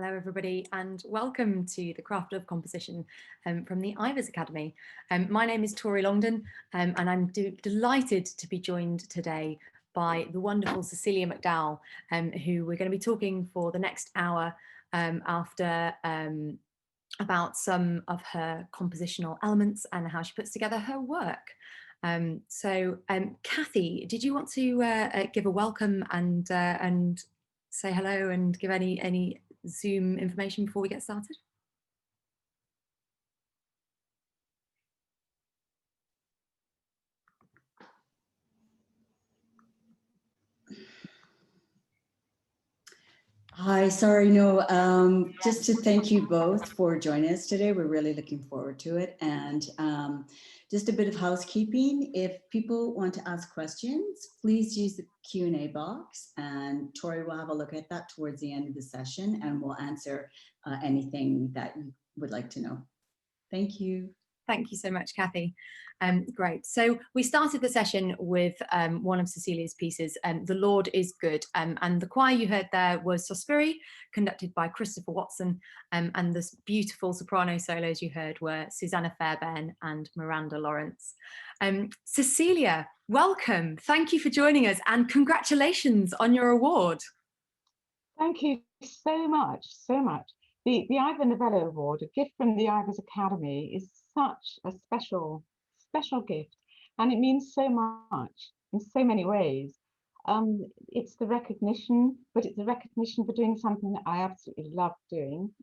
Hello everybody and welcome to the Craft of Composition from the Ivers Academy. My name is Tori Longdon and I'm delighted to be joined today by the wonderful Cecilia McDowall, who we're going to be talking for the next hour about some of her compositional elements and how she puts together her work. Kathy, did you want to give a welcome and say hello and give any Zoom information before we get started? Hi, sorry, no, just to thank you both for joining us today. We're really looking forward to it. And just a bit of housekeeping. If people want to ask questions, please use the Q&A box and Tori will have a look at that towards the end of the session and we'll answer anything that you would like to know. Thank you. Thank you so much, Kathy. Great. So we started the session with one of Cecilia's pieces, The Lord is Good. And the choir you heard there was Sospiri, conducted by Christopher Watson. And the beautiful soprano solos you heard were Susanna Fairbairn and Miranda Lawrence. Cecilia, welcome. Thank you for joining us and congratulations on your award. Thank you so much, so much. The Ivor Novello Award, a gift from the Ivors Academy, is such a special gift, and it means so much in so many ways. It's the recognition, but it's the recognition for doing something that I absolutely love doing.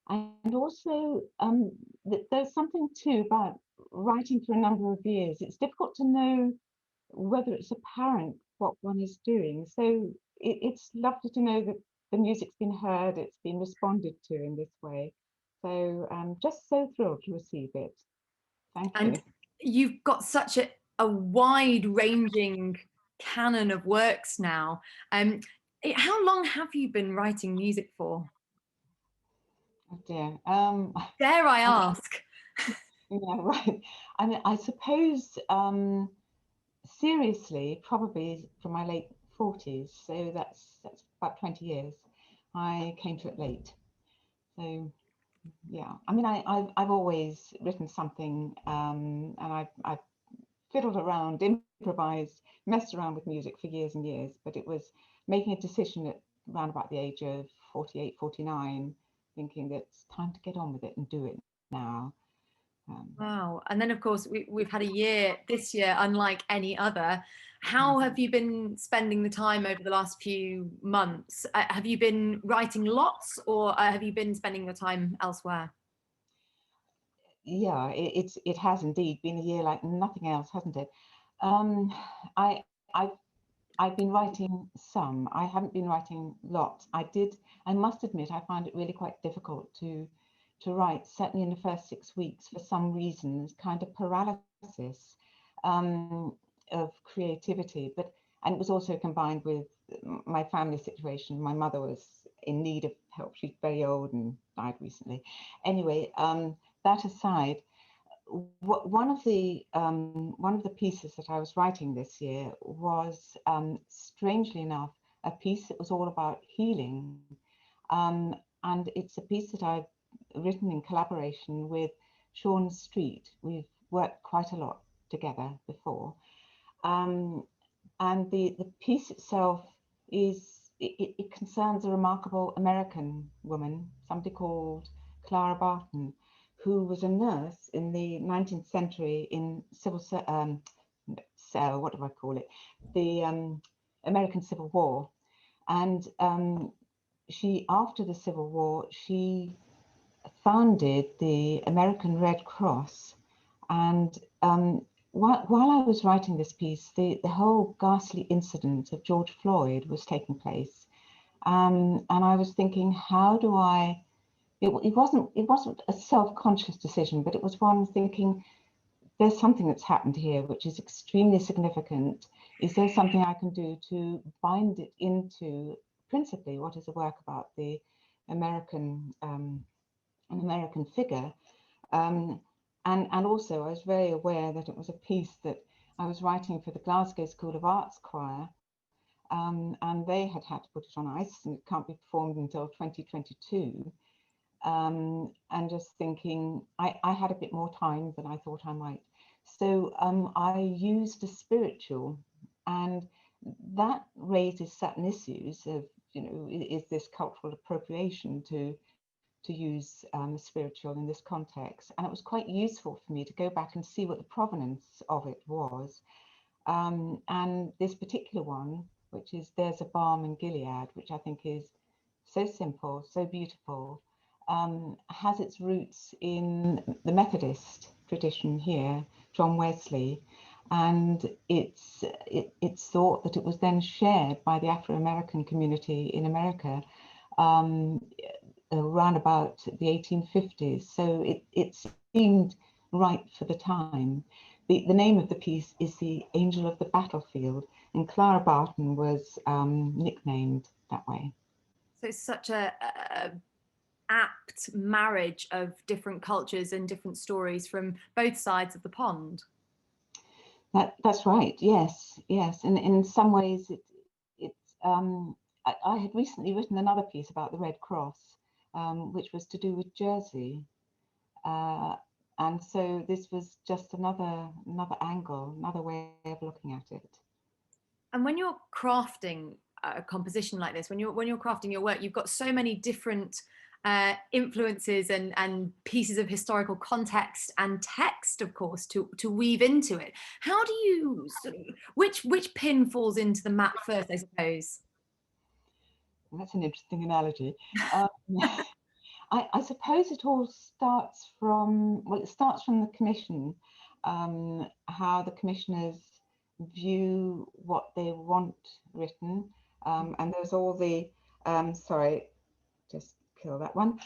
And also, there's something too about writing for a number of years. It's difficult to know whether it's apparent what one is doing. So it's lovely to know that the music's been heard, it's been responded to in this way. So I'm just so thrilled to receive it. Thank you. And you've got such a wide-ranging canon of works now. How long have you been writing music for? Oh dear. Dare I ask? Yeah, right. I mean, I suppose seriously, probably from my late 40s. So that's about 20 years. I came to it late. So yeah, I mean, I've always written something, and I've fiddled around, improvised, messed around with music for years and years, but it was making a decision at around about the age of 48, 49, thinking that it's time to get on with it and do it now. Wow. And then of course we've had a year this year unlike any other. How have you been spending the time over the last few months? Have you been writing lots or have you been spending your time elsewhere? Yeah, it has indeed been a year like nothing else, hasn't it? I've been writing some. I haven't been writing lots. I must admit, I find it really quite difficult to write, certainly in the first 6 weeks, for some reasons, kind of paralysis of creativity. And it was also combined with my family situation. My mother was in need of help. She's very old and died recently. Anyway, that aside, one of the pieces that I was writing this year was, strangely enough, a piece that was all about healing, and it's a piece that I've written in collaboration with Sean Street. We've worked quite a lot together before, and the piece itself it concerns a remarkable American woman, somebody called Clara Barton, who was a nurse in the 19th century in what do I call it? The American Civil War. And she, after the Civil War, she founded the American Red Cross. And while I was writing this piece, the whole ghastly incident of George Floyd was taking place. And I was thinking, how do I, it wasn't a self-conscious decision, but it was one thinking, there's something that's happened here which is extremely significant. Is there something I can do to bind it into principally what is a work about the American an American figure? And also I was very aware that it was a piece that I was writing for the Glasgow School of Arts choir, and they had to put it on ice, and it can't be performed until 2022. And just thinking, I had a bit more time than I thought I might. So I used a spiritual, and that raises certain issues of, you know, is this cultural appropriation to use a spiritual in this context? And it was quite useful for me to go back and see what the provenance of it was. And this particular one, which is There's a Balm in Gilead, which I think is so simple, so beautiful, has its roots in the Methodist tradition here, John Wesley, and it's thought that it was then shared by the Afro-American community in America around about the 1850s. So it seemed right for the time. The name of the piece is The Angel of the Battlefield, and Clara Barton was nicknamed that way. So it's such a apt marriage of different cultures and different stories from both sides of the pond. That's right. Yes, yes. And in some ways, I had recently written another piece about the Red Cross, which was to do with Jersey, and so this was just another angle, another way of looking at it. And when you're crafting a composition like this, when you're crafting your work, you've got so many different influences and pieces of historical context and text, of course, to weave into it. How do you which pin falls into the map first, I suppose? That's an interesting analogy. I suppose it all starts from, well, it starts from the commission, how the commissioners view what they want written, and there's all the sorry, just kill that one.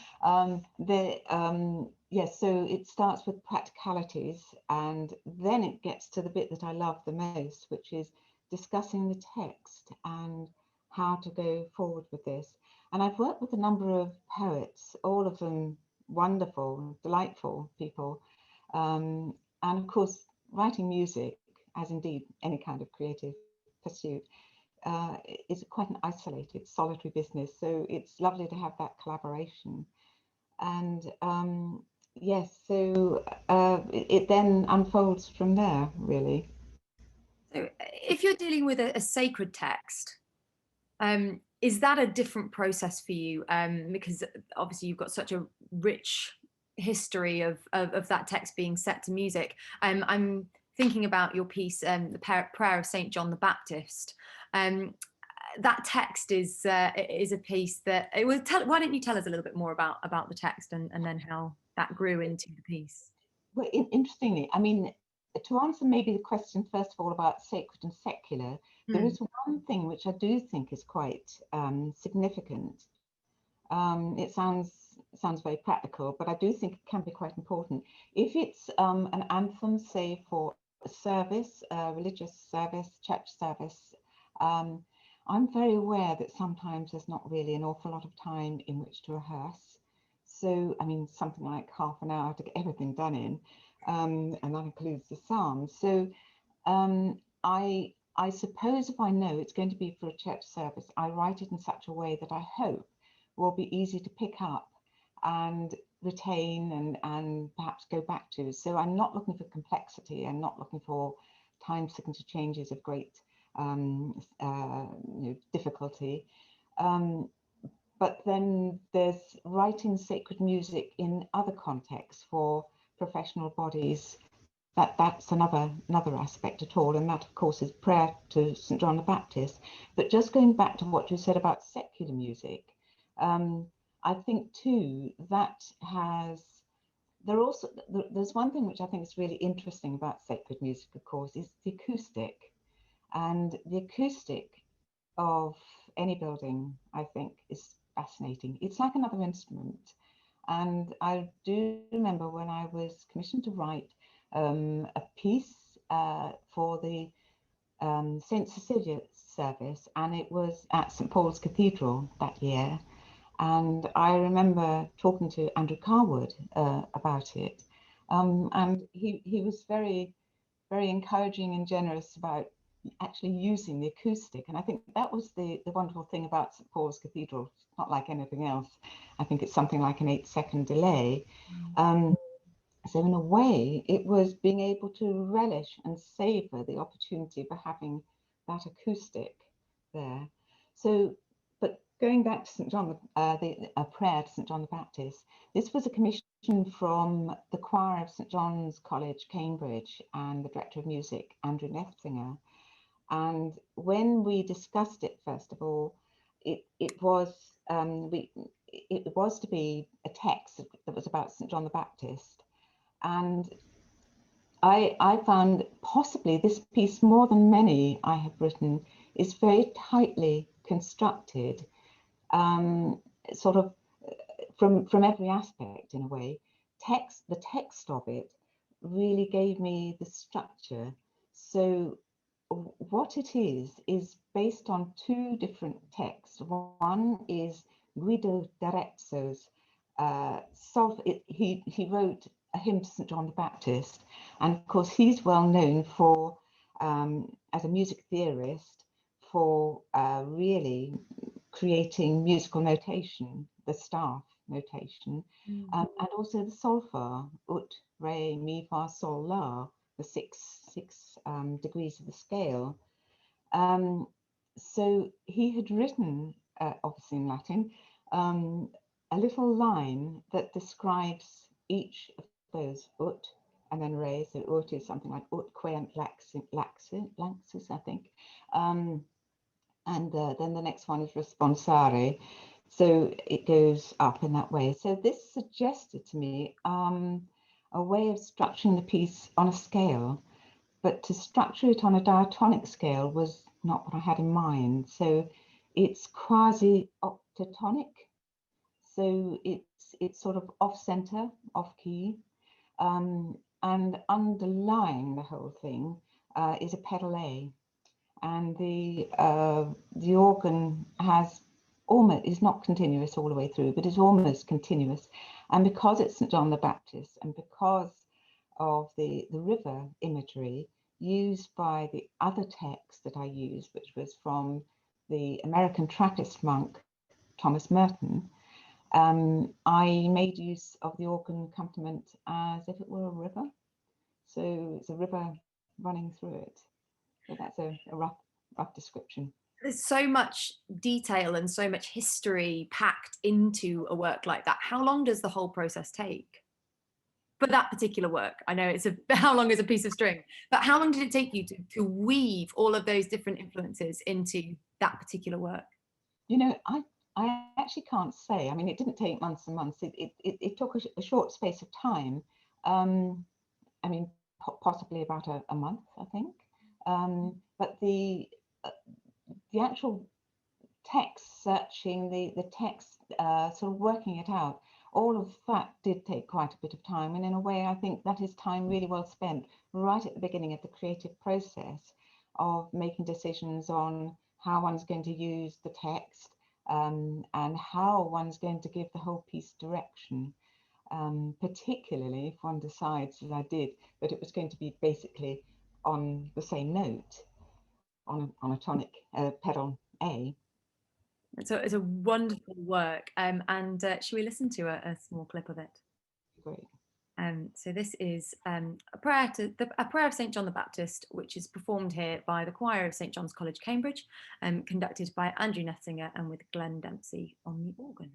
Yes, so it starts with practicalities, and then it gets to the bit that I love the most, which is discussing the text and how to go forward with this. And I've worked with a number of poets, all of them wonderful, delightful people, and of course writing music, as indeed any kind of creative pursuit, is quite an isolated, solitary business. So it's lovely to have that collaboration. And yes, so it then unfolds from there, really. So if you're dealing with a sacred text, is that a different process for you? Because obviously you've got such a rich history of that text being set to music. I'm thinking about your piece, the Prayer of Saint John the Baptist. That text is a piece that it was. Why don't you tell us a little bit more about the text and then how that grew into the piece? Well, interestingly, I mean, to answer maybe the question first of all about sacred and secular, there is one thing which I do think is quite significant. It sounds very practical, but I do think it can be quite important. If it's an anthem, say for a service, religious service, church service, I'm very aware that sometimes there's not really an awful lot of time in which to rehearse. So, I mean, something like half an hour to get everything done in, and that includes the psalms. So I suppose if I know it's going to be for a church service, I write it in such a way that I hope will be easy to pick up and retain and perhaps go back to. So I'm not looking for complexity. I'm not looking for time signature changes of great difficulty. But then there's writing sacred music in other contexts for professional bodies. That's another aspect at all, and that of course is prayer to St. John the Baptist. But just going back to what you said about secular music, I think too that there's one thing which I think is really interesting about sacred music, of course, is the acoustic. And the acoustic of any building, I think, is fascinating. It's like another instrument. And I do remember when I was commissioned to write a piece for the St. Cecilia service, and it was at St. Paul's Cathedral that year. And I remember talking to Andrew Carwood about it. And he was very, very encouraging and generous about actually using the acoustic. And I think that was the wonderful thing about St. Paul's Cathedral. It's not like anything else. I think it's something like an 8-second delay. So in a way, it was being able to relish and savor the opportunity for having that acoustic there. So, but going back to St. John, a prayer to St. John the Baptist, this was a commission from the choir of St. John's College, Cambridge, and the director of music, Andrew Nefzinger. And when we discussed it, first of all, it was to be a text that was about St. John the Baptist. And I found possibly this piece, more than many I have written, is very tightly constructed, sort of from every aspect in a way. The text of it really gave me the structure. So what it is based on two different texts. One is Guido d'Arezzo's he wrote a hymn to St. John the Baptist, and of course he's well known for as a music theorist for really creating musical notation, the staff notation, and also the solfa, ut, re, mi, fa, sol, la, the six degrees of the scale. So he had written, obviously in Latin, a little line that describes each of those, ut and then re. So ut is something like ut queant laxus, I think. And then the next one is responsare. So it goes up in that way. So this suggested to me a way of structuring the piece on a scale, but to structure it on a diatonic scale was not what I had in mind. So it's quasi-octatonic. So it's sort of off-center, off-key, and underlying the whole thing is a pedal A, and the organ is not continuous all the way through, but is almost continuous. And because it's St. John the Baptist, and because of the river imagery used by the other text that I used, which was from the American Trappist monk Thomas Merton, I made use of the organ accompaniment as if it were a river. So it's a river running through it. So that's a rough description. There's so much detail and so much history packed into a work like that. How long does the whole process take? For that particular work, I know it's how long is a piece of string, but how long did it take you to weave all of those different influences into that particular work? You know, I actually can't say. I mean, it didn't take months and months. It took a short space of time. I mean, possibly about a month, I think. But the actual text, searching the text, sort of working it out, all of that did take quite a bit of time. And in a way, I think that is time really well spent right at the beginning of the creative process of making decisions on how one's going to use the text and how one's going to give the whole piece direction. Particularly if one decides, as I did, that it was going to be basically on the same note, on a tonic pedal A. So it's a wonderful work, and should we listen to a small clip of it? Great. So this is a prayer of St. John the Baptist, which is performed here by the choir of St. John's College, Cambridge, conducted by Andrew Nefzinger and with Glenn Dempsey on the organ.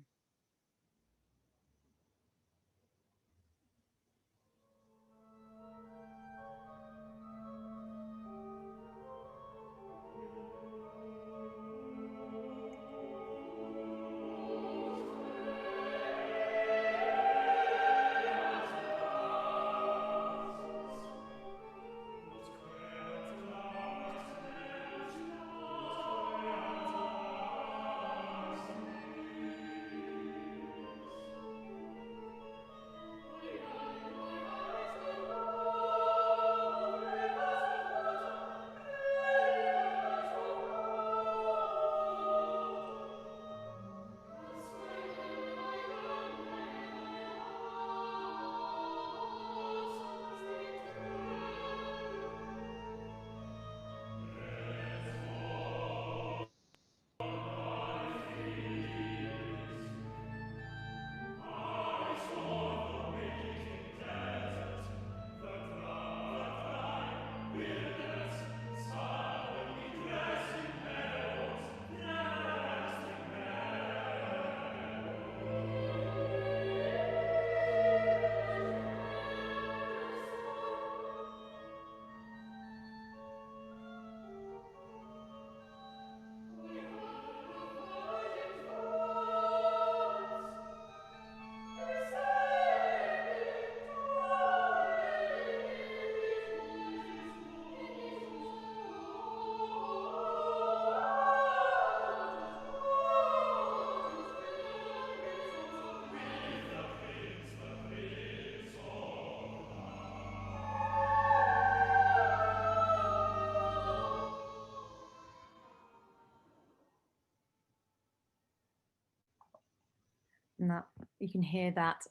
And that you can hear that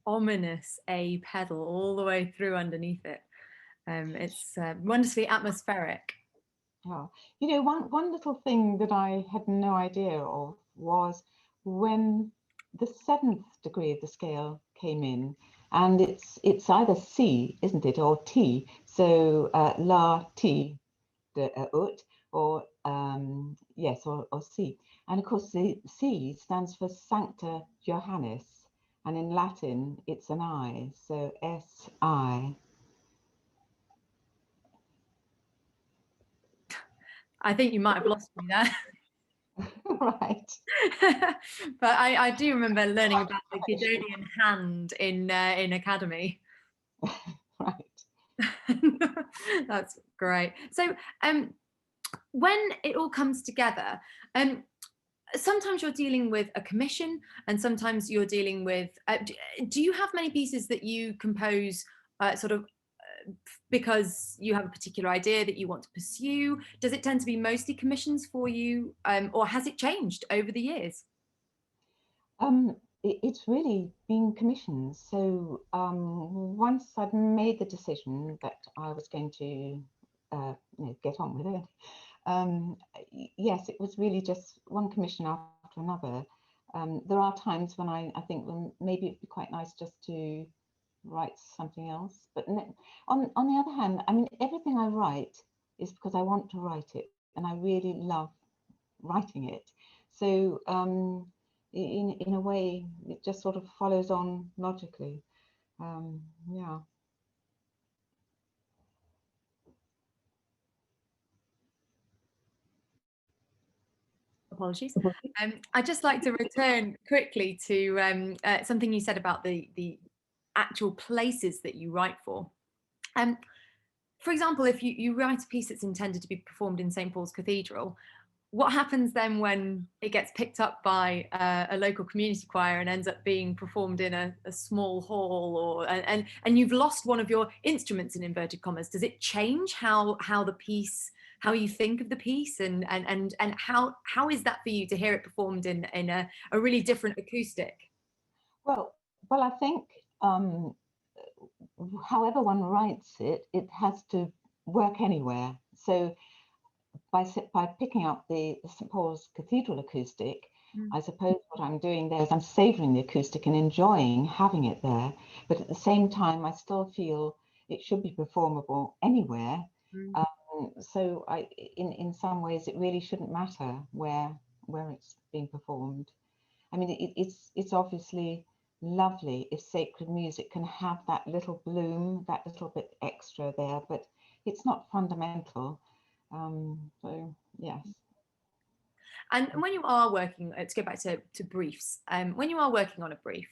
ominous A pedal all the way through underneath it. It's wonderfully atmospheric. Oh, you know, one little thing that I had no idea of was when the 7th degree of the scale came in, and it's either C, isn't it, or T. So La Ti de ut, or yes, or C. And of course, the C stands for Sancta Johannes, and in Latin it's an I, so S-I. I think you might have lost me there. Right. But I do remember learning about the Guidonian hand in academy. Right. That's great. So when it all comes together, sometimes you're dealing with a commission and sometimes you're dealing with do you have many pieces that you compose sort of because you have a particular idea that you want to pursue? Does it tend to be mostly commissions for you, or has it changed over the years? It's really been commissions. So once I'd made the decision that I was going to get on with it, yes, it was really just one commission after another. There are times when I think, well, maybe it'd be quite nice just to write something else. But on the other hand, I mean, everything I write is because I want to write it, and I really love writing it. So in a way, it just sort of follows on logically. Yeah. Apologies. I'd just like to return quickly to something you said about the actual places that you write for. For example, if you write a piece that's intended to be performed in St. Paul's Cathedral, what happens then when it gets picked up by a local community choir and ends up being performed in a small hall, or and you've lost one of your instruments in inverted commas? Does it change how the piece, how you think of the piece, and how is that for you to hear it performed in a really different acoustic? Well, I think however one writes it, it has to work anywhere. So by picking up the St. Paul's Cathedral acoustic, I suppose what I'm doing there is I'm savouring the acoustic and enjoying having it there. But at the same time, I still feel it should be performable anywhere. So in some ways, it really shouldn't matter where it's being performed. I mean, it's obviously lovely if sacred music can have that little bloom, that little bit extra there, but it's not fundamental. So yes. And when you are working, to go back to briefs, when you are working on a brief,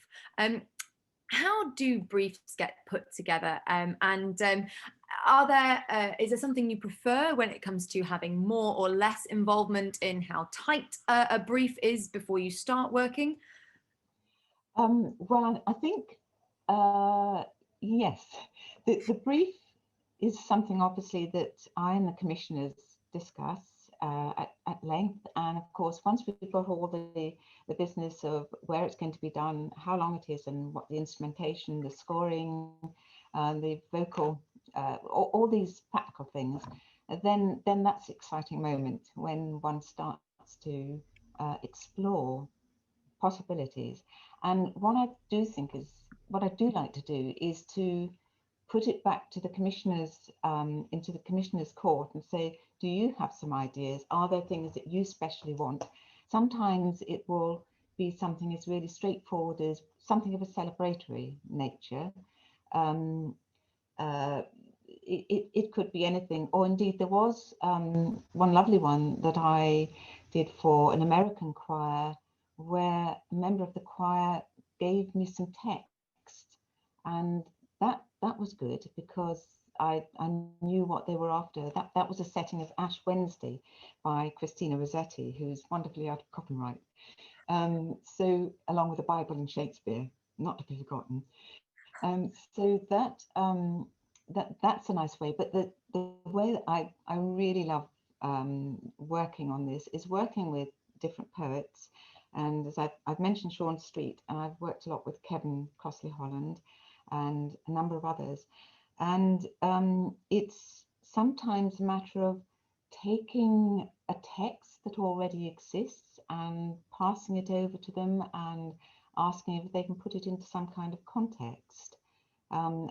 how do briefs get put together? Are there is there something you prefer when it comes to having more or less involvement in how tight a brief is before you start working? Well, I think yes, the brief is something obviously that I and the commissioners discuss at length, and of course, once we've got all the business of where it's going to be done, how long it is, and what the instrumentation, the scoring, the vocal, all these practical things, then that's the exciting moment when one starts to explore possibilities. And what I do like to do is to put it back to the commissioners, into the commissioners' court, and say, do you have some ideas? Are there things that you specially want? Sometimes it will be something as really straightforward as something of a celebratory nature. It could be anything, or indeed there was one lovely one that I did for an American choir, where a member of the choir gave me some text, and that was good because I knew what they were after. That was a setting of Ash Wednesday by Christina Rossetti, who's wonderfully out of copyright. So along with the Bible and Shakespeare, not to be forgotten. So that's a nice way. But the way that I really love working on this is working with different poets. And as I've mentioned Sean Street, and I've worked a lot with Kevin Crossley Holland and a number of others. And it's sometimes a matter of taking a text that already exists and passing it over to them and asking if they can put it into some kind of context. And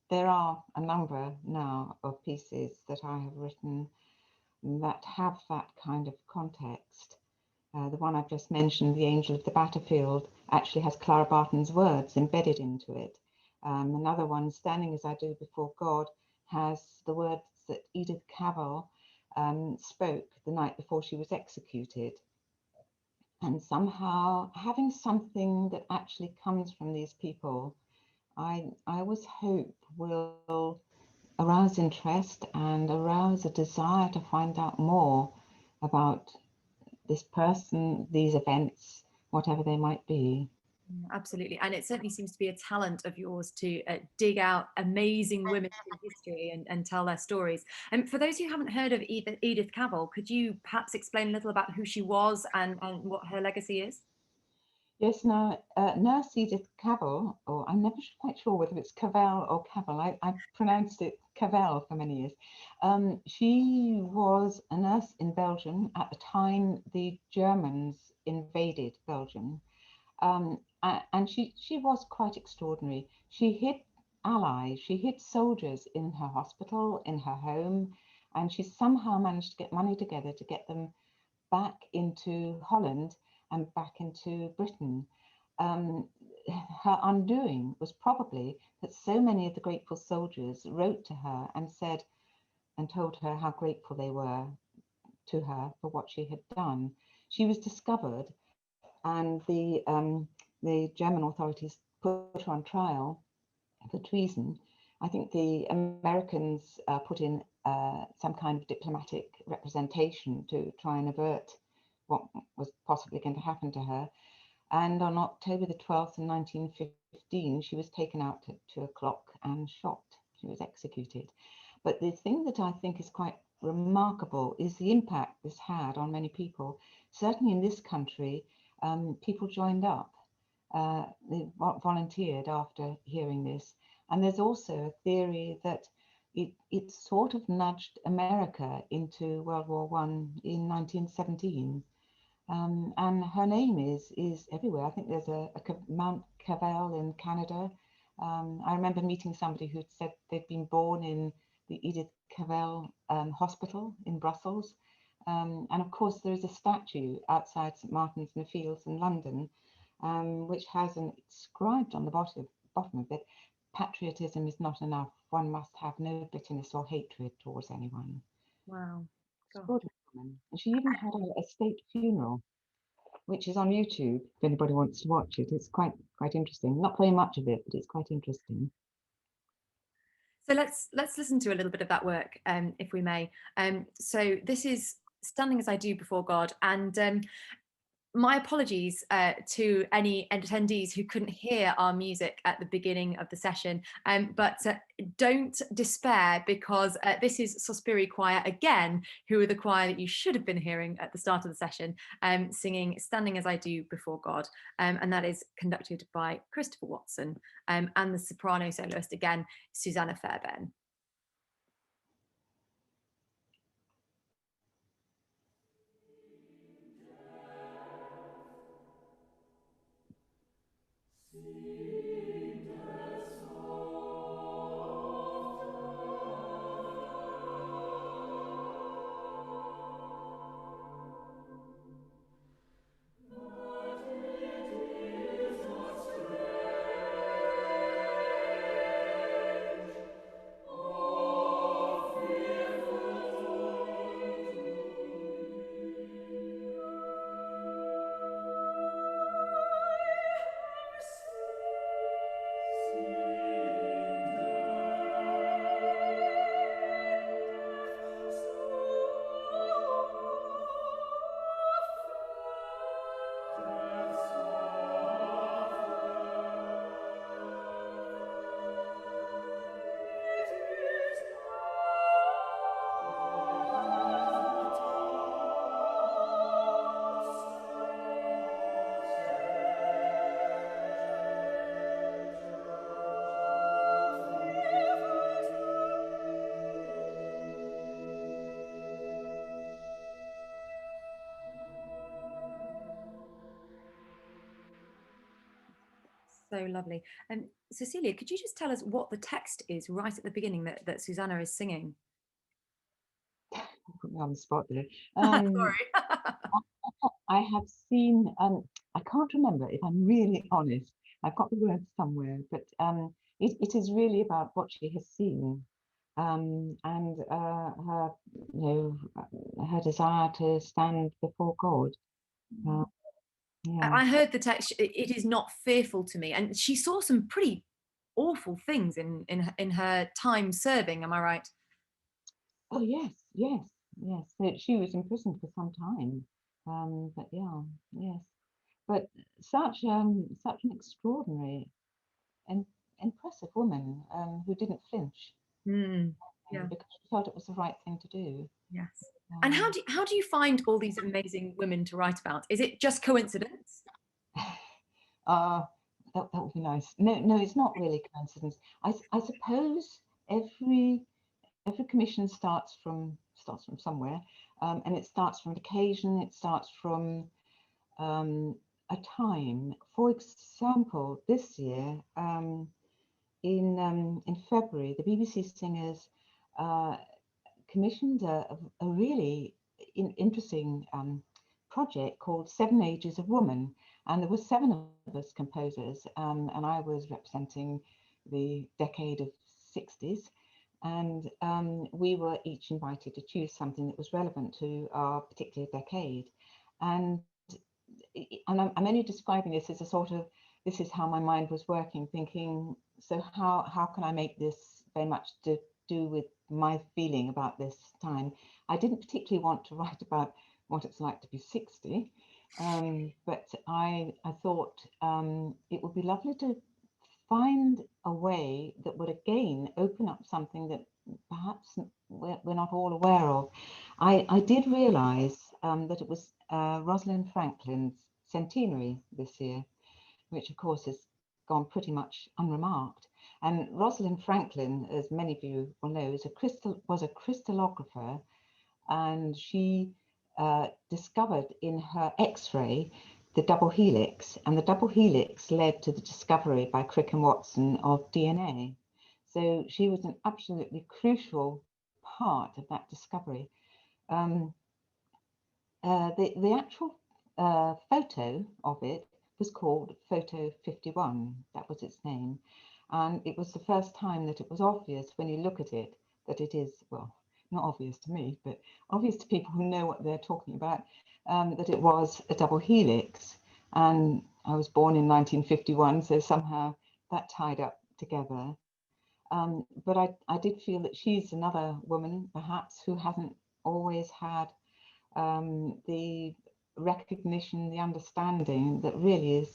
there are a number now of pieces that I have written that have that kind of context. The one I've just mentioned, The Angel of the Battlefield, actually has Clara Barton's words embedded into it. Another one, Standing as I Do Before God, has the words that Edith Cavell spoke the night before she was executed. And somehow having something that actually comes from these people, I always hope will arouse interest and arouse a desire to find out more about this person, these events, whatever they might be. Absolutely, and it certainly seems to be a talent of yours to dig out amazing women through history and tell their stories. And for those who haven't heard of Edith Cavell, could you perhaps explain a little about who she was and what her legacy is? Yes, now, Nurse Edith Cavell, or I'm never quite sure whether it's Cavell or Cavell, I pronounced it Cavell for many years. She was a nurse in Belgium at the time the Germans invaded Belgium. And she was quite extraordinary. She hid allies, she hid soldiers in her hospital, in her home, and she somehow managed to get money together to get them back into Holland and back into Britain. Her undoing was probably that so many of the grateful soldiers wrote to her and said and told her how grateful they were to her for what she had done. She was discovered, and the German authorities put her on trial for treason. I think the Americans put in some kind of diplomatic representation to try and avert what was possibly going to happen to her. And on October the 12th in 1915, she was taken out at 2 o'clock and shot. She was executed. But the thing that I think is quite remarkable is the impact this had on many people. Certainly in this country, people joined up. They volunteered after hearing this. And there's also a theory that it sort of nudged America into World War I in 1917. And her name is everywhere. I think there's a Mount Cavell in Canada. I remember meeting somebody who'd said they'd been born in the Edith Cavell Hospital in Brussels. And of course, there is a statue outside St. Martin's in the Fields in London, which has inscribed on the bottom of it, patriotism is not enough. One must have no bitterness or hatred towards anyone. Wow. Extraordinary woman. And she even had a state funeral, which is on YouTube. If anybody wants to watch it, it's quite interesting. Not very much of it, but it's quite interesting. So let's listen to a little bit of that work, if we may. So this is Standing as I Do Before God, and my apologies to any attendees who couldn't hear our music at the beginning of the session, but don't despair, because this is Sospiri Choir again, who are the choir that you should have been hearing at the start of the session, singing Standing as I Do Before God, and that is conducted by Christopher Watson, and the soprano soloist again, Susanna Fairbairn. Oh So lovely. And Cecilia, could you just tell us what the text is right at the beginning that Susanna is singing? Put me on the spot there. Sorry. I have seen, I can't remember if I'm really honest. I've got the words somewhere, but it is really about what she has seen, and her, her desire to stand before God. Yeah. I heard the text. It is not fearful to me, and she saw some pretty awful things in her time serving. Am I right? Oh yes, yes, yes. So she was imprisoned for some time, but yeah, yes. But such an extraordinary and impressive woman who didn't flinch Yeah. because she felt it was the right thing to do. Yes. And Um, how do you find all these amazing women to write about? Is it just coincidence? uh, that would be nice. No, no, it's not really coincidence. I suppose every commission starts from somewhere, and it starts from occasion. It starts from a time. For example, this year, in February, the BBC Singers commissioned a really interesting project called 7 Ages of Woman, and there were 7 of us composers, and I was representing the decade of 60s, and we were each invited to choose something that was relevant to our particular decade, and I'm only describing this as a sort of, this is how my mind was working, thinking, so how can I make this very much to do with my feeling about this time. I didn't particularly want to write about what it's like to be 60, but I thought it would be lovely to find a way that would again open up something that perhaps we're not all aware of. I did realize that it was Rosalind Franklin's centenary this year, which of course has gone pretty much unremarked. And Rosalind Franklin, as many of you will know, was a crystallographer, and she discovered in her X-ray the double helix, and the double helix led to the discovery by Crick and Watson of DNA. So she was an absolutely crucial part of that discovery. The actual photo of it was called Photo 51. That was its name. And it was the first time that it was obvious when you look at it that it is, well, not obvious to me, but obvious to people who know what they're talking about, that it was a double helix. And I was born in 1951, so somehow that tied up together. But I did feel that she's another woman, perhaps, who hasn't always had the recognition, the understanding that really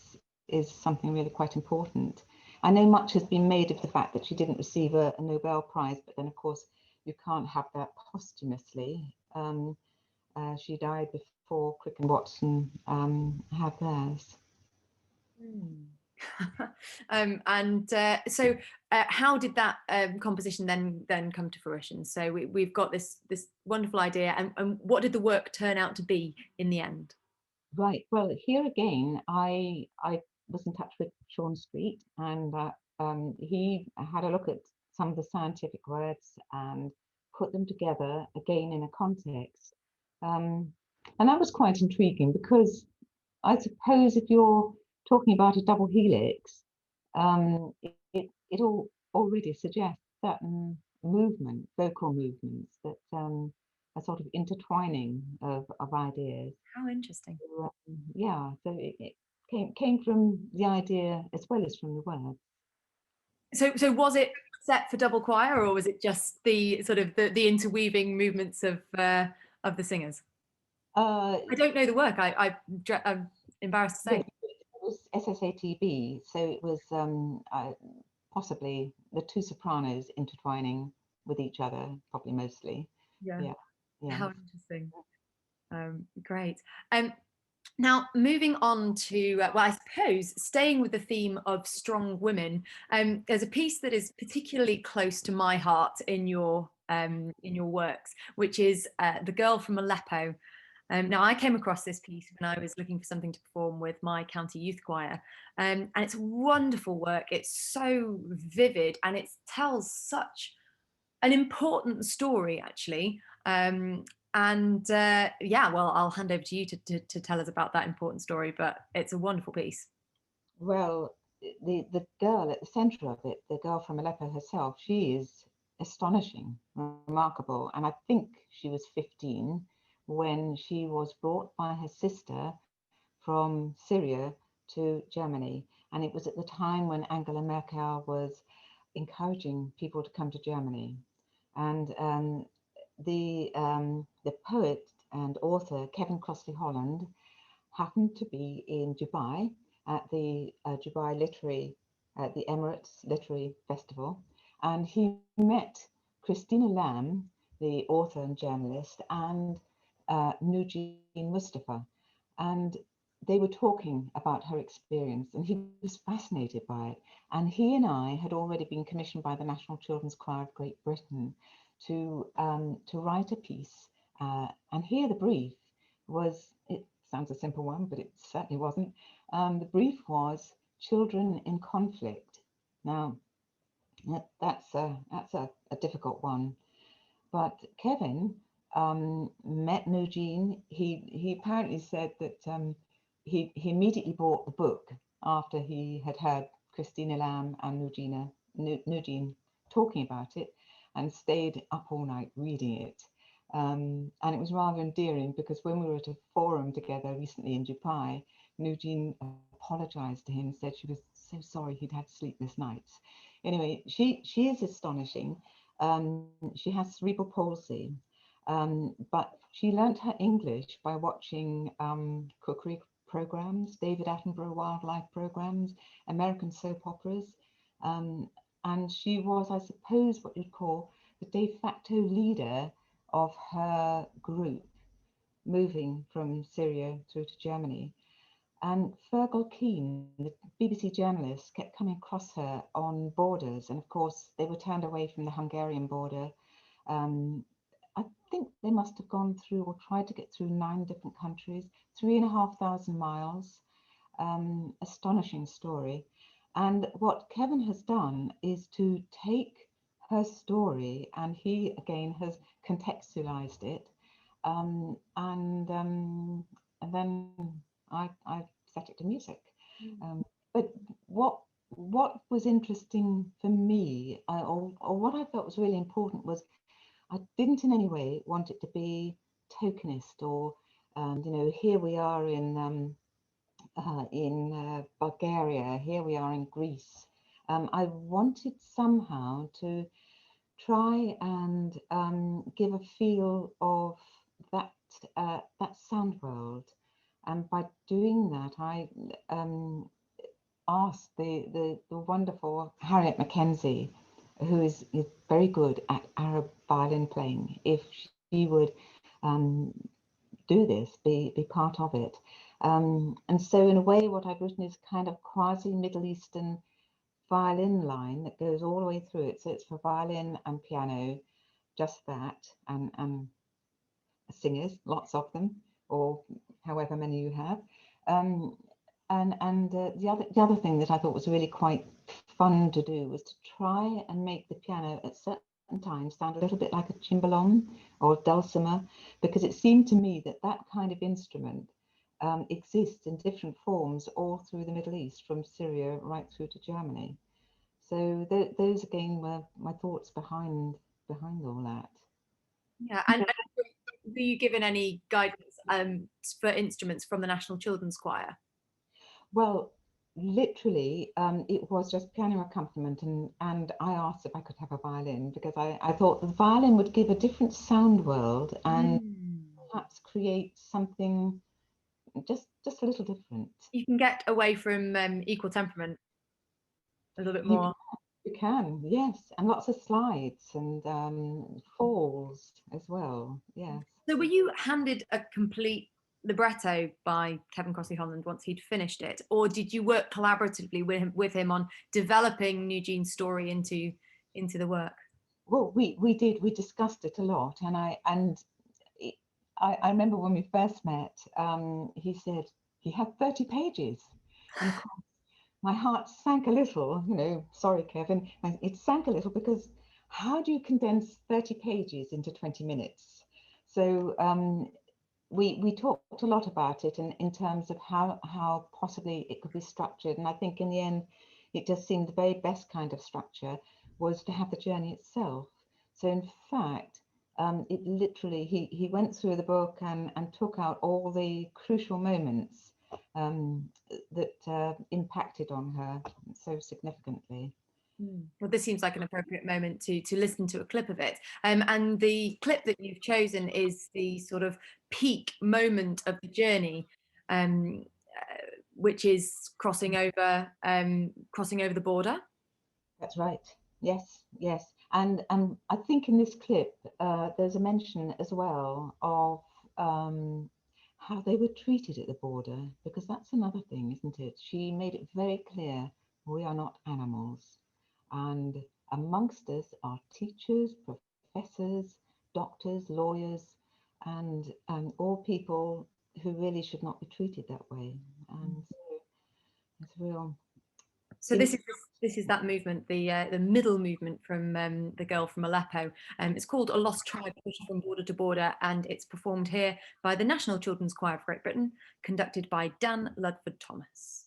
is something really quite important. I know much has been made of the fact that she didn't receive a Nobel Prize, but then of course you can't have that posthumously. She died before Crick and Watson had theirs. So how did that composition then come to fruition? So we've got this wonderful idea, and what did the work turn out to be in the end? Right. Well, here again, I was in touch with Sean Street, and he had a look at some of the scientific words and put them together again in a context. And that was quite intriguing because I suppose if you're talking about a double helix, it all already suggests certain movement, vocal movements that are sort of intertwining of ideas. How interesting. So, yeah, so it came from the idea as well as from the words. So was it set for double choir, or was it just the sort of the interweaving movements of the singers? I don't know the work. I'm embarrassed to say. Yes, it was SSATB, so it was possibly the two sopranos intertwining with each other, probably mostly. Yeah. Yeah. How interesting. Great. Now, moving on to, well, I suppose staying with the theme of strong women, there's a piece that is particularly close to my heart in your works, which is The Girl from Aleppo. Now, I came across this piece when I was looking for something to perform with my county youth choir, and it's wonderful work. It's so vivid, and it tells such an important story, actually. Yeah, well, I'll hand over to you to tell us about that important story, but it's a wonderful piece. Well, the girl at the centre of it, the girl from Aleppo herself, she is astonishing, remarkable, and I think she was 15 when she was brought by her sister from Syria to Germany, and it was at the time when Angela Merkel was encouraging people to come to Germany, and the poet and author Kevin Crossley Holland happened to be in Dubai at the the Emirates Literary Festival, and he met Christina Lamb, the author and journalist, and Nujeen Mustafa, and they were talking about her experience, and he was fascinated by it. And he and I had already been commissioned by the National Children's Choir of Great Britain to write a piece, and here the brief was. It sounds a simple one, but it certainly wasn't. The brief was children in conflict. Now, that's a difficult one. But Kevin met Nujeen. He apparently said that he immediately bought the book after he had heard Christina Lamb and Nujeen talking about it, and stayed up all night reading it. And it was rather endearing because when we were at a forum together recently in Dubai, Nujeen apologized to him and said she was so sorry he'd had sleepless nights. Anyway, she is astonishing. She has cerebral palsy, but she learnt her English by watching cookery programs, David Attenborough wildlife programs, American soap operas, and she was, I suppose, what you'd call the de facto leader of her group moving from Syria through to Germany. And Fergal Keane, the BBC journalist, kept coming across her on borders, and of course they were turned away from the Hungarian border. I think they must have gone through or tried to get through 9 different countries, 3,500 miles. Astonishing story. And what Kevin has done is to take her story, and he again has contextualized it, and then I set it to music. But what was interesting for me, or what I felt was really important, was I didn't in any way want it to be tokenist or, you know, here we are in Bulgaria, here we are in Greece. I wanted somehow to try and give a feel of that sound world, and by doing that, I asked the wonderful Harriet Mackenzie, who is very good at Arab violin playing, if she would do this, be part of it. And so in a way, what I've written is kind of quasi Middle Eastern violin line that goes all the way through it. So it's for violin and piano, just that, and singers, lots of them, or however many you have. The other thing that I thought was really quite fun to do was to try and make the piano at certain times sound a little bit like a cimbalom or a dulcimer, because it seemed to me that that kind of instrument exists in different forms all through the Middle East, from Syria right through to Germany. So those again were my thoughts behind all that. Yeah, and were you given any guidance for instruments from the National Children's Choir? Well, literally, it was just piano accompaniment, and I asked if I could have a violin, because I thought the violin would give a different sound world and perhaps create something just a little different. You can get away from equal temperament a little bit more. You can, yes, and lots of slides and falls as well, yes. So were you handed a complete libretto by Kevin Crossley Holland once he'd finished it, or did you work collaboratively with him on developing Nujeen's story into the work? Well, we did. We discussed it a lot, and I remember when we first met, he said he had 30 pages. And of course, my heart sank a little, you know, sorry, Kevin, it sank a little because how do you condense 30 pages into 20 minutes? So we talked a lot about it in terms of how possibly it could be structured. And I think in the end, it just seemed the very best kind of structure was to have the journey itself. So in fact, it literally, he went through the book and took out all the crucial moments that impacted on her so significantly. Well, this seems like an appropriate moment to listen to a clip of it. And the clip that you've chosen is the sort of peak moment of the journey, which is crossing over the border. That's right. Yes, yes. And I think in this clip, there's a mention as well of how they were treated at the border, because that's another thing, isn't it? She made it very clear, we are not animals. And amongst us are teachers, professors, doctors, lawyers, and all people who really should not be treated that way. And so it's real. So this is that movement, the middle movement from the girl from Aleppo. It's called A Lost Tribe Pushed from Border to Border, and it's performed here by the National Children's Choir of Great Britain, conducted by Dan Ludford Thomas.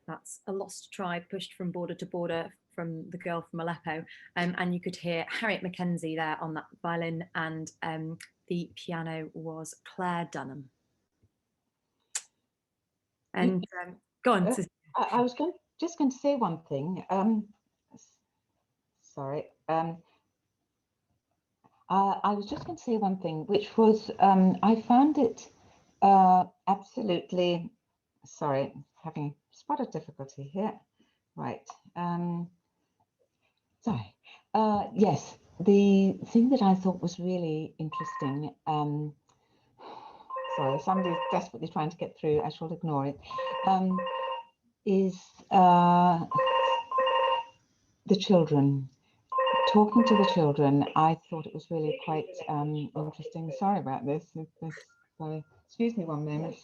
That's A Lost Tribe Pushed from Border to Border from the girl from Aleppo. And you could hear Harriet Mackenzie there on that violin, and the piano was Claire Dunham. And go on. I was just going to say one thing. Sorry. I was just going to say one thing, which was I found it absolutely, sorry, having spot of difficulty here. Right. Sorry. Yes, the thing that I thought was really interesting, sorry, somebody's desperately trying to get through, I shall ignore it, is the children. Talking to the children, I thought it was really quite interesting. Sorry about this. Excuse me one moment.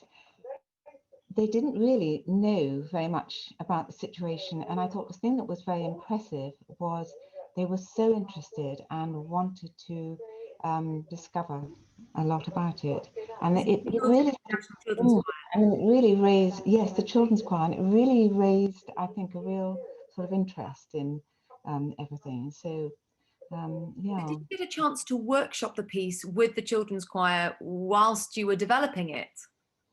They didn't really know very much about the situation, and I thought the thing that was very impressive was they were so interested and wanted to discover a lot about it. And it really, I mean, it really raised, yes, the children's choir, and it really raised, I think, a real sort of interest in everything. So yeah. Did you get a chance to workshop the piece with the children's choir whilst you were developing it?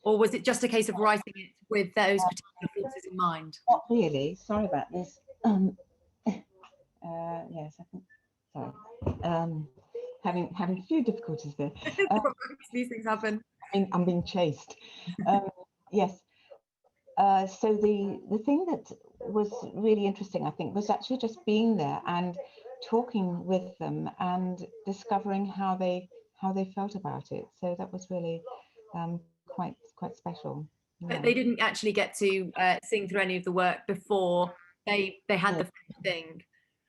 Or was it just a case of writing it with those particular forces in mind? Not really. Sorry about this. Yes, I think. Sorry. Having a few difficulties there. These things happen. I'm being chased. Yes. So the thing that was really interesting, I think, was actually just being there and talking with them and discovering how they how they felt about it. So that was really quite special. But Yeah. they didn't actually get to sing through any of the work before they had the finished thing.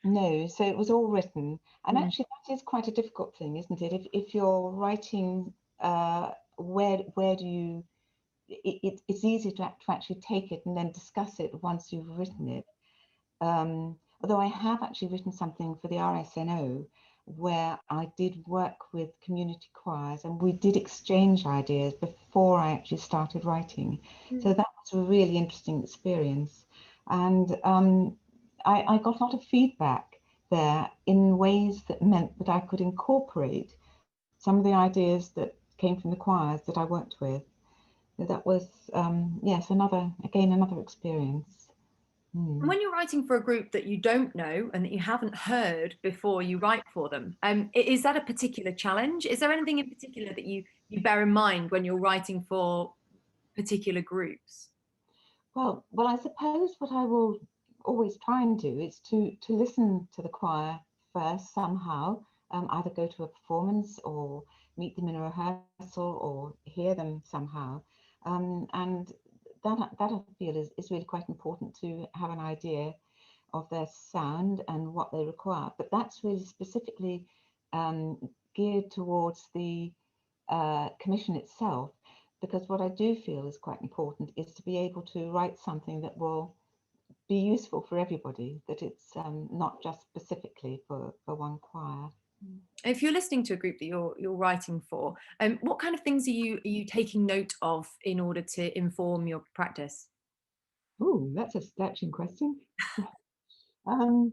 No, so it was all written, and Mm. actually that is quite a difficult thing, isn't it? If you're writing, where do you? It's easy to actually take it and then discuss it once you've written it. Although I have actually written something for the RSNO where I did work with community choirs and we did exchange ideas before I actually started writing. So that was a really interesting experience. And I got a lot of feedback there in ways that meant that I could incorporate some of the ideas that came from the choirs that I worked with. So that was, yes, another experience. And when you're writing for a group that you don't know and that you haven't heard before you write for them, is that a particular challenge? Is there anything in particular that you bear in mind when you're writing for particular groups? Well, I suppose what I will always try and do is to listen to the choir first somehow, either go to a performance or meet them in a rehearsal or hear them somehow, and that I feel is really quite important to have an idea of their sound and what they require. But that's really specifically geared towards the commission itself, because what I do feel is quite important is to be able to write something that will be useful for everybody, that it's not just specifically for one choir. If you're listening to a group that you're writing for, what kind of things are you taking note of in order to inform your practice? Oh, that's a stretching question. Well,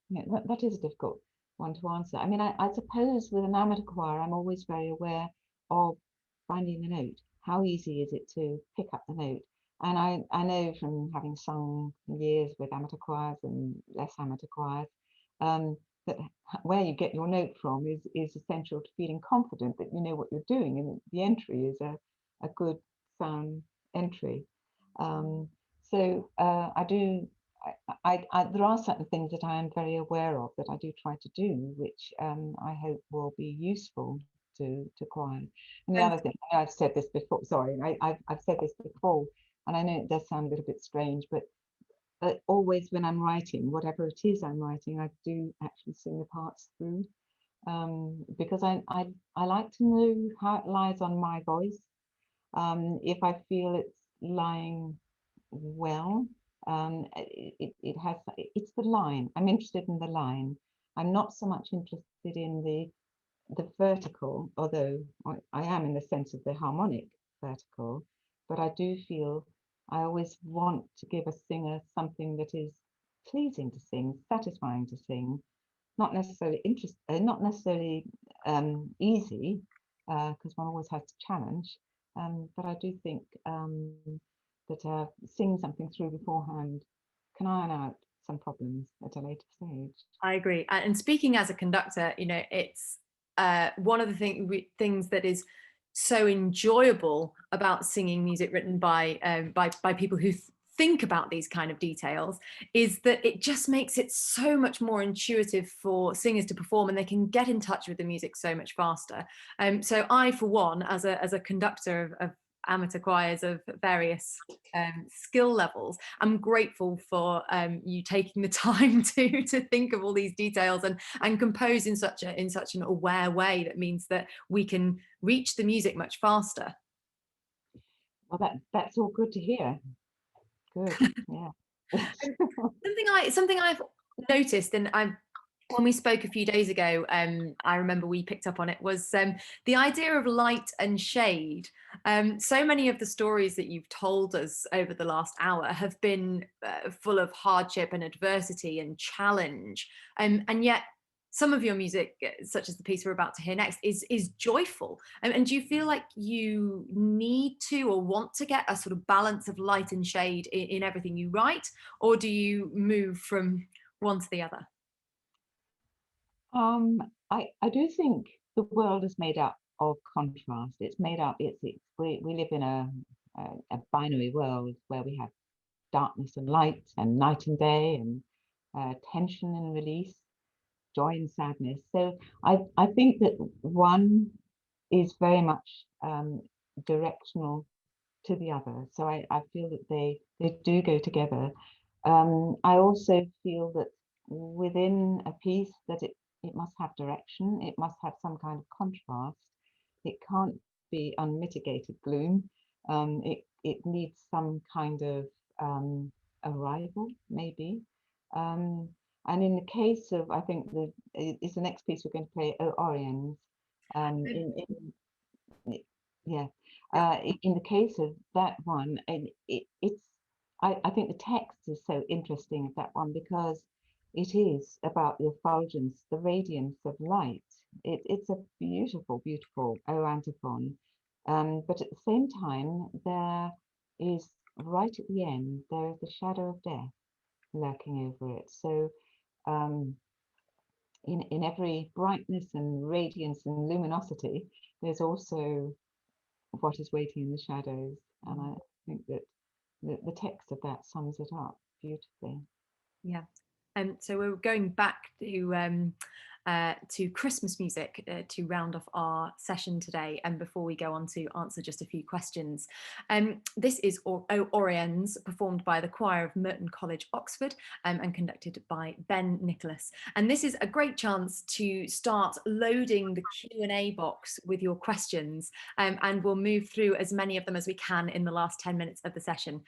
yeah, that is a difficult one to answer. I mean, I suppose with an amateur choir, I'm always very aware of finding the note. How easy is it to pick up the note? And I know from having sung years with amateur choirs and less amateur choirs, that where you get your note from is essential to feeling confident that you know what you're doing and that the entry is a good sound entry. So I do. There are certain things that I am very aware of that I do try to do, which I hope will be useful to choir. And the other thing, I've said this before. Sorry, I've said this before, and I know it does sound a little bit strange, but always when I'm writing, whatever it is I'm writing, I do actually sing the parts through, because I like to know how it lies on my voice. If I feel it's lying well, it has, it's the line. I'm interested in the line. I'm not so much interested in the vertical, although I am in the sense of the harmonic vertical, but I do feel I always want to give a singer something that is pleasing to sing, satisfying to sing, not necessarily not necessarily easy, because one always has to challenge. But I do think that seeing something through beforehand can iron out some problems at a later stage. I agree. And speaking as a conductor, it's one of the things that is so enjoyable about singing music written by people who think about these kind of details is that it just makes it so much more intuitive for singers to perform, and they can get in touch with the music so much faster. So I, for one, as a conductor of amateur choirs of various skill levels, I'm grateful for you taking the time to think of all these details and compose in such an aware way that means that we can reach the music much faster. Well, that's all good to hear. Good, yeah. Something I've noticed, and when we spoke a few days ago, I remember we picked up on it, was the idea of light and shade. So many of the stories that you've told us over the last hour have been full of hardship and adversity and challenge, and yet some of your music, such as the piece we're about to hear next, is joyful. And do you feel like you need to or want to get a sort of balance of light and shade in everything you write, or do you move from one to the other? I do think the world is made up of contrast. It's made up. We live in a binary world where we have darkness and light and night and day and tension and release. joy and sadness. So I think that one is very much directional to the other. So I feel that they do go together. I also feel that within a piece that it must have direction, it must have some kind of contrast. It can't be unmitigated gloom. It needs some kind of arrival, maybe. And in the case of, I think it's the next piece we're going to play, Oriens. Yeah, in the case of that one, and I think the text is so interesting of that one because it is about the effulgence, the radiance of light. It's a beautiful, beautiful O antiphon. But at the same time, there is right at the end, there is the shadow of death lurking over it. So in every brightness and radiance and luminosity, there's also what is waiting in the shadows. And I think that the text of that sums it up beautifully. Yeah. So we're going back to Christmas music to round off our session today, and before we go on to answer just a few questions. This is Oriens, performed by the choir of Merton College, Oxford, and conducted by Ben Nicholas. And this is a great chance to start loading the Q&A box with your questions, and we'll move through as many of them as we can in the last 10 minutes of the session.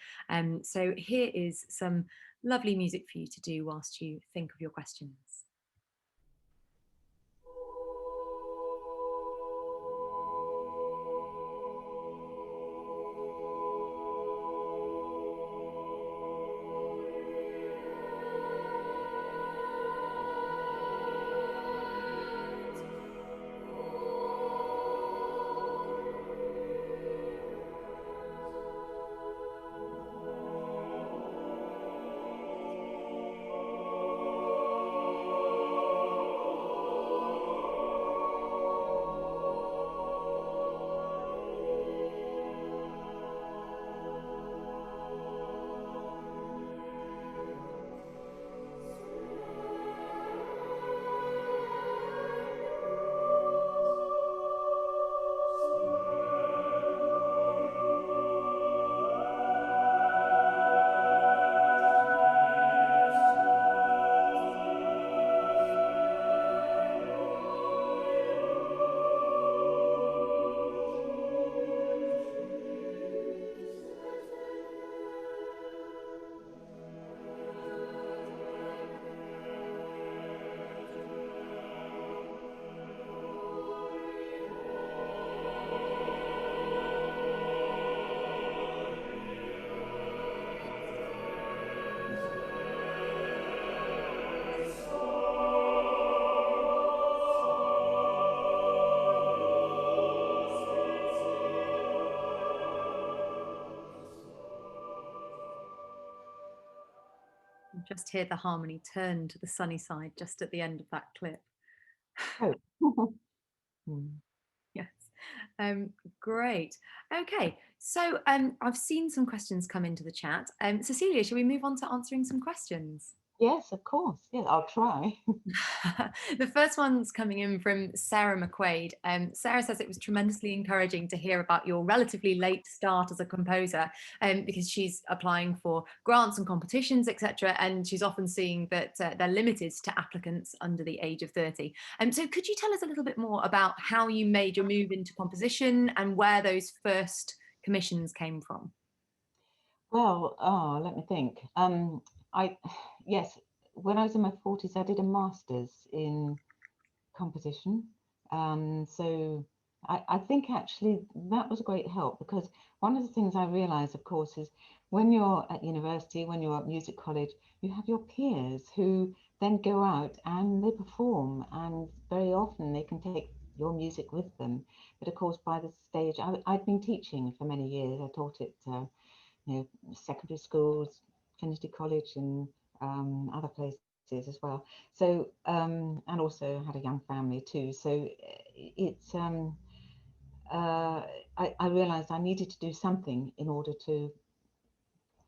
So here is some lovely music for you to do whilst you think of your questions. Just hear the harmony turn to the sunny side just at the end of that clip. Oh. Yes, great. Okay, so I've seen some questions come into the chat. Cecilia, shall we move on to answering some questions? Yes, of course. Yeah, I'll try. The first one's coming in from Sarah McQuaid. Sarah says it was tremendously encouraging to hear about your relatively late start as a composer, because she's applying for grants and competitions, etc. And she's often seeing that they're limited to applicants under the age of 30. So could you tell us a little bit more about how you made your move into composition and where those first commissions came from? Well, let me think. Yes, when I was in my 40s, I did a master's in composition. So I think actually that was a great help, because one of the things I realized, of course, is when you're at university, when you're at music college, you have your peers who then go out and they perform, and very often they can take your music with them. But of course, by the stage, I'd been teaching for many years. I taught it secondary schools, Trinity College, and other places as well. So and also had a young family too. So it's I realized I needed to do something in order to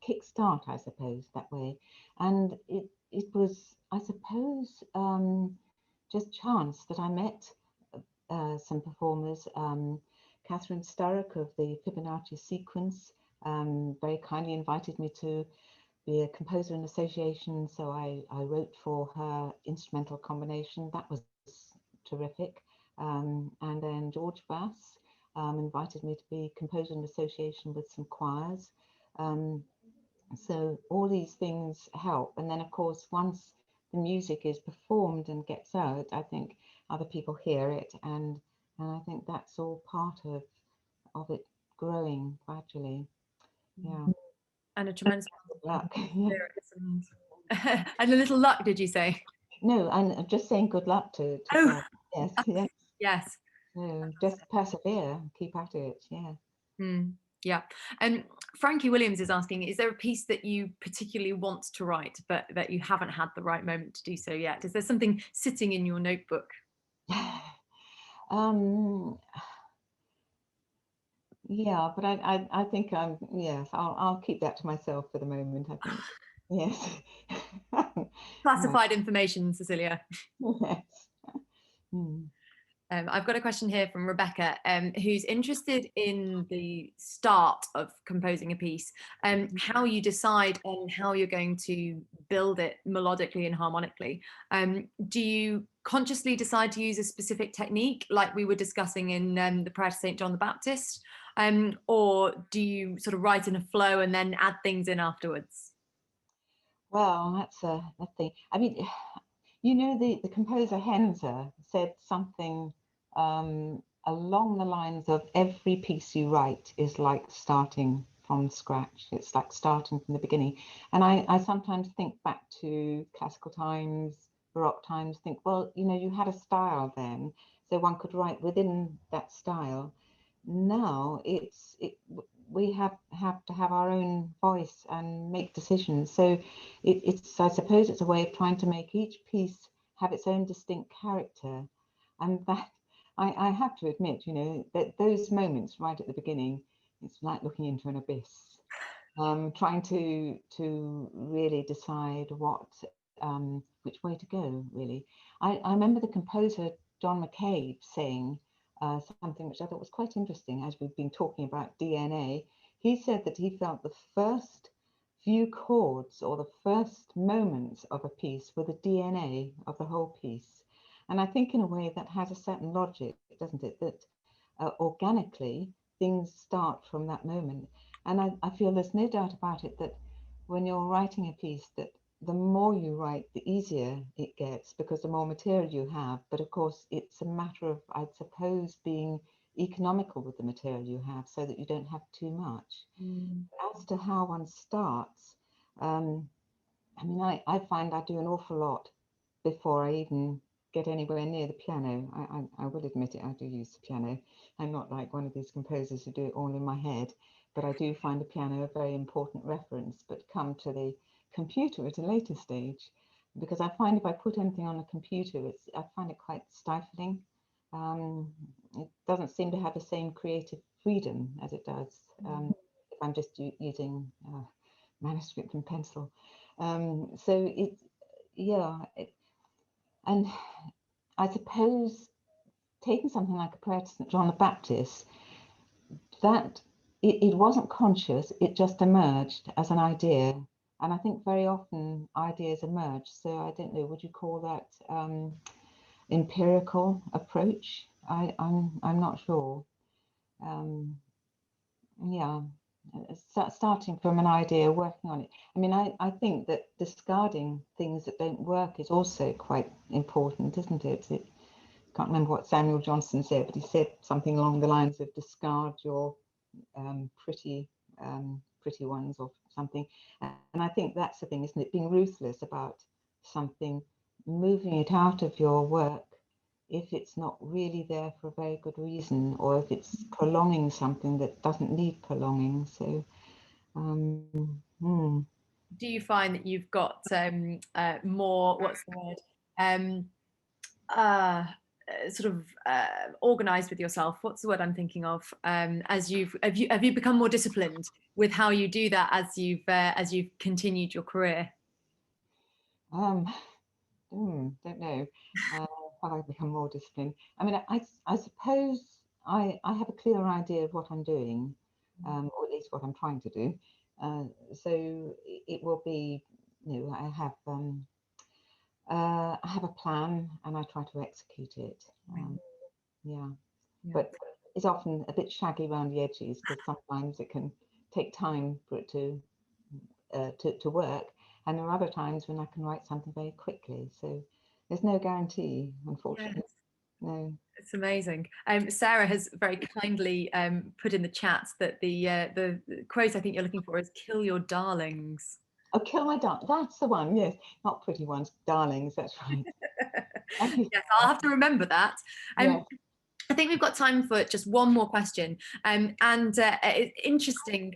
kickstart, I suppose, that way. And it was, I suppose, just chance that I met some performers. Catherine Sturrock of the Fibonacci sequence very kindly invited me to be a composer in association, so I wrote for her instrumental combination. That was terrific. And then George Bass invited me to be composer in association with some choirs. So all these things help. And then, of course, once the music is performed and gets out, I think other people hear it, and I think that's all part of it growing gradually. Yeah. And a tremendous Luck. and a little luck, did you say? No, I'm just saying good luck to Oh. Bob. Yes, yes. Yes. No, just persevere, keep at it. Yeah. Yeah. And Frankie Williams is asking, is there a piece that you particularly want to write, but that you haven't had the right moment to do so yet? Is there something sitting in your notebook? Yeah, but I think yes, I'll keep that to myself for the moment, I think. Yes. Classified information, Cecilia. Yes. I've got a question here from Rebecca, who's interested in the start of composing a piece, how you decide on how you're going to build it melodically and harmonically. Do you consciously decide to use a specific technique, like we were discussing in the Prayer to St. John the Baptist, or do you sort of write in a flow and then add things in afterwards? Well, that's a thing. I mean, you know, the composer Henze said something along the lines of every piece you write is like starting from scratch. It's like starting from the beginning. And I sometimes think back to classical times, Baroque times, think, well, you know, you had a style then, so one could write within that style. Now we have to have our own voice and make decisions. So it's I suppose it's a way of trying to make each piece have its own distinct character, and that I have to admit, you know, that those moments right at the beginning, it's like looking into an abyss, trying to really decide what which way to go. Really, I remember the composer John McCabe saying something which I thought was quite interesting as we've been talking about DNA. He said that he felt the first few chords or the first moments of a piece were the DNA of the whole piece. And I think in a way that has a certain logic, doesn't it? That organically things start from that moment. And I feel there's no doubt about it that when you're writing a piece, that the more you write, the easier it gets because the more material you have. But of course, it's a matter of, I suppose, being economical with the material you have so that you don't have too much. As to how one starts, I mean, I find I do an awful lot before I even get anywhere near the piano. I will admit it, I do use the piano. I'm not like one of these composers who do it all in my head, but I do find the piano a very important reference, but come to the computer at a later stage, because I find if I put anything on a computer, I find it quite stifling. It doesn't seem to have the same creative freedom as it does if I'm just using manuscript and pencil. So and I suppose taking something like a prayer to St. John the Baptist, that it wasn't conscious, it just emerged as an idea. And I think very often ideas emerge. So I don't know, would you call that empirical approach? I'm not sure. Yeah, starting from an idea, working on it. I mean, I think that discarding things that don't work is also quite important, isn't it? I can't remember what Samuel Johnson said, but he said something along the lines of discard your pretty ones or something. And I think that's the thing, isn't it? Being ruthless about something, moving it out of your work if it's not really there for a very good reason, or if it's prolonging something that doesn't need prolonging. So do you find that you've got more, what's the word, sort of organized with yourself? What's the word I'm thinking of? As have you become more disciplined with how you do that as you've continued your career? don't know. while I become more disciplined. I mean, I suppose I have a clear idea of what I'm doing, or at least what I'm trying to do. So it will be, I have a plan and I try to execute it. Yeah. But it's often a bit shaggy around the edges because sometimes it can take time for it to work, and there are other times when I can write something very quickly. So there's no guarantee, unfortunately. Yes. No. It's amazing. Sarah has very kindly put in the chat that the quote I think you're looking for is "kill your darlings." Oh, kill my darling. That's the one. Yes, not pretty ones, darlings. That's right. Yes, I'll have to remember that. Yes. I think we've got time for just one more question. It's interesting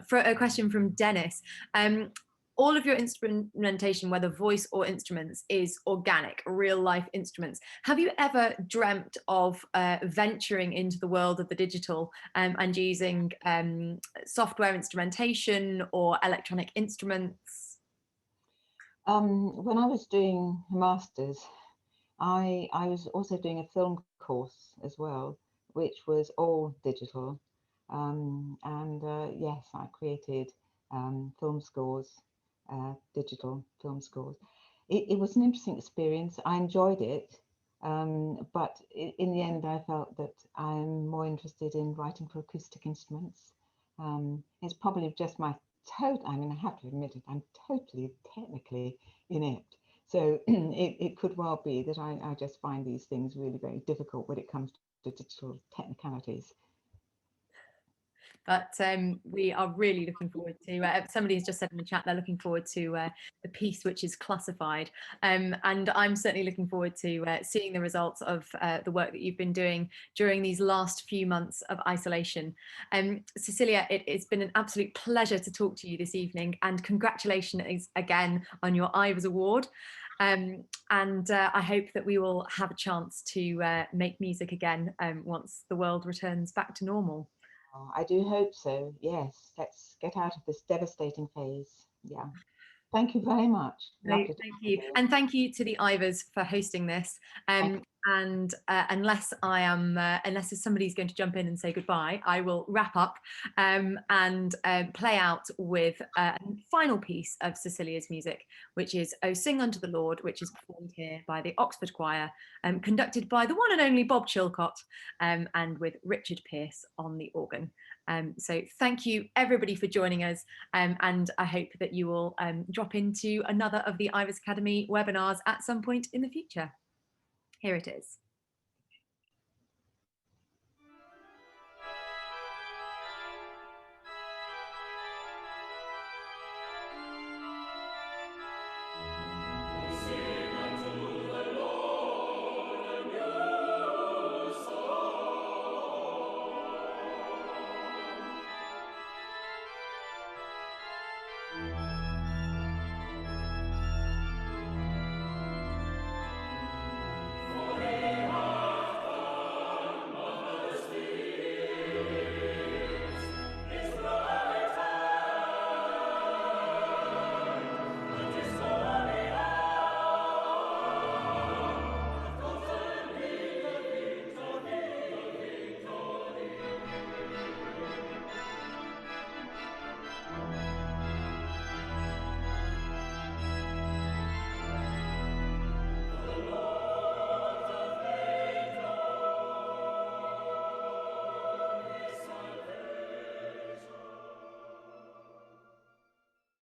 for a question from Dennis. All of your instrumentation, whether voice or instruments, is organic, real life instruments. Have you ever dreamt of venturing into the world of the digital and using software instrumentation or electronic instruments? When I was doing a master's, I was also doing a film course as well, which was all digital. Yes, I created film scores, digital film scores. It was an interesting experience. I enjoyed it, but in the end, I felt that I'm more interested in writing for acoustic instruments. It's probably just my I mean, I have to admit it, I'm totally technically inept. So it could well be that I just find these things really very difficult when it comes to digital technicalities. But we are really looking forward to, somebody has just said in the chat they're looking forward to the piece which is classified. And I'm certainly looking forward to seeing the results of the work that you've been doing during these last few months of isolation. Cecilia, it's been an absolute pleasure to talk to you this evening, and congratulations again on your Ivors Award. I hope that we will have a chance to make music again once the world returns back to normal. I do hope so. Yes, let's get out of this devastating phase. Yeah. Thank you very much. Thank you. And thank you to the Ivors for hosting this. Unless if somebody's going to jump in and say goodbye, I will wrap up and play out with a final piece of Cecilia's music, which is "Oh Sing Unto the Lord," which is performed here by the Oxford Choir, conducted by the one and only Bob Chilcott, and with Richard Pearce on the organ. So thank you everybody for joining us, and I hope that you will drop into another of the Ivors Academy webinars at some point in the future. Here it is.